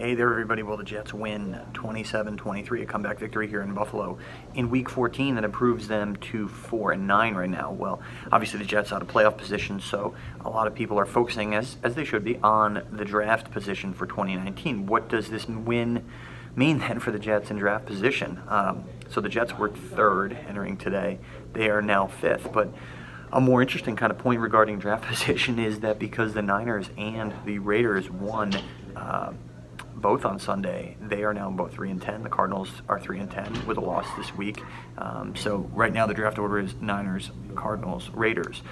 Hey there everybody, well the Jets win 27-23, a comeback victory here in Buffalo in week 14 that improves them to 4-9 right now. Well, obviously the Jets out of playoff position, so a lot of people are focusing, as they should be, on the draft position for 2019. What does this win mean then for the Jets in draft position? So the Jets were third entering today. They are now fifth, but a more interesting kind of point regarding draft position is that because the Niners and the Raiders won both on Sunday, they are now both 3-10. The Cardinals are 3-10 with a loss this week. So right now the draft order is Niners, Cardinals, Raiders.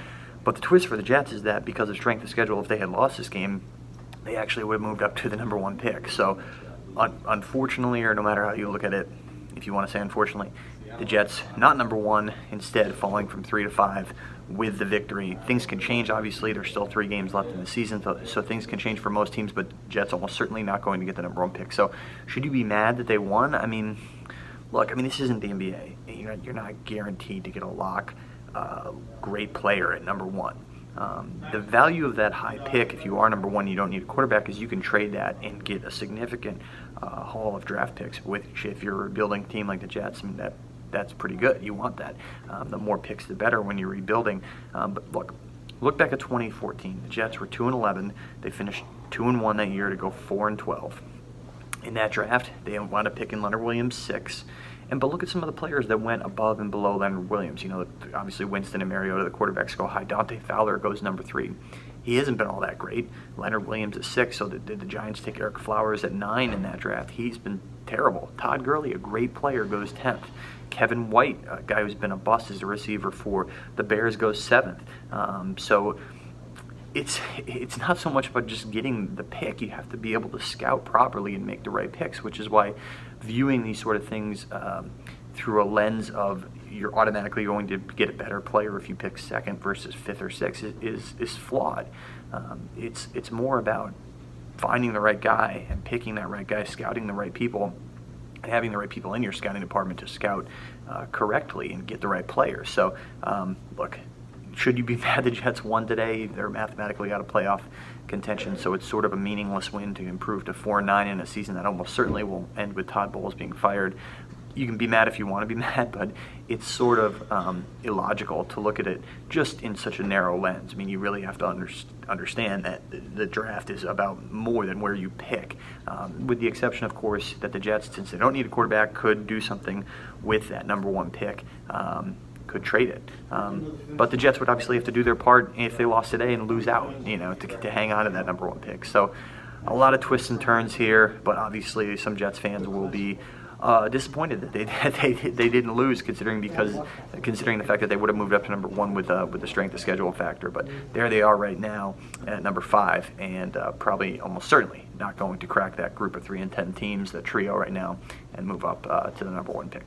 But the twist for the Jets is that because of strength of schedule, if they had lost this game, they actually would have moved up to the #1 pick. So unfortunately, or no matter how you look at it, if you want to say unfortunately, the Jets not #1, instead falling from 3 to 5 with the victory. Things can change, obviously. There's still 3 games left in the season, so things can change for most teams, but Jets almost certainly not going to get the #1 pick. So should you be mad that they won? I mean, look, this isn't the NBA. You're not guaranteed to get a lock great player at #1. The value of that high pick, if you are #1, you don't need a quarterback, is you can trade that and get a significant haul of draft picks, which if you're a rebuilding team like the Jets, that's pretty good. You want that. The more picks, the better when you're rebuilding. But look back at 2014. The Jets were 2-11. They finished 2-1 that year to go 4-12. In that draft, they wound up picking Leonard Williams 6. But look at some of the players that went above and below Leonard Williams. Obviously Winston and Mariota, the quarterbacks, go high. Dante Fowler goes #3. He hasn't been all that great. Leonard Williams at 6, so did the Giants take Eric Flowers at 9 in that draft? He's been terrible. Todd Gurley, a great player, goes 10th. Kevin White, a guy who's been a bust as a receiver for the Bears, goes 7th. So it's not so much about just getting the pick. You have to be able to scout properly and make the right picks, which is why viewing these sort of things through a lens of you're automatically going to get a better player if you pick 2nd versus 5th or 6th is flawed. It's more about finding the right guy and picking that right guy, scouting the right people, and having the right people in your scouting department to scout correctly and get the right players. So look, should you be mad the Jets won today? They're mathematically out of playoff contention, so it's sort of a meaningless win to improve to 4-9 in a season that almost certainly will end with Todd Bowles being fired. You can be mad if you want to be mad, but it's sort of illogical to look at it just in such a narrow lens. You really have to understand that the draft is about more than where you pick, with the exception, of course, that the Jets, since they don't need a quarterback, could do something with that #1 pick. Could trade it. But the Jets would obviously have to do their part if they lost today and lose out, to hang on to that #1 pick. So a lot of twists and turns here, but obviously some Jets fans will be disappointed that they didn't lose, considering the fact that they would have moved up to #1 with the strength of schedule factor. But there they are right now at #5, and probably almost certainly not going to crack that group of 3-10 teams, the trio right now, and move up to the #1 pick.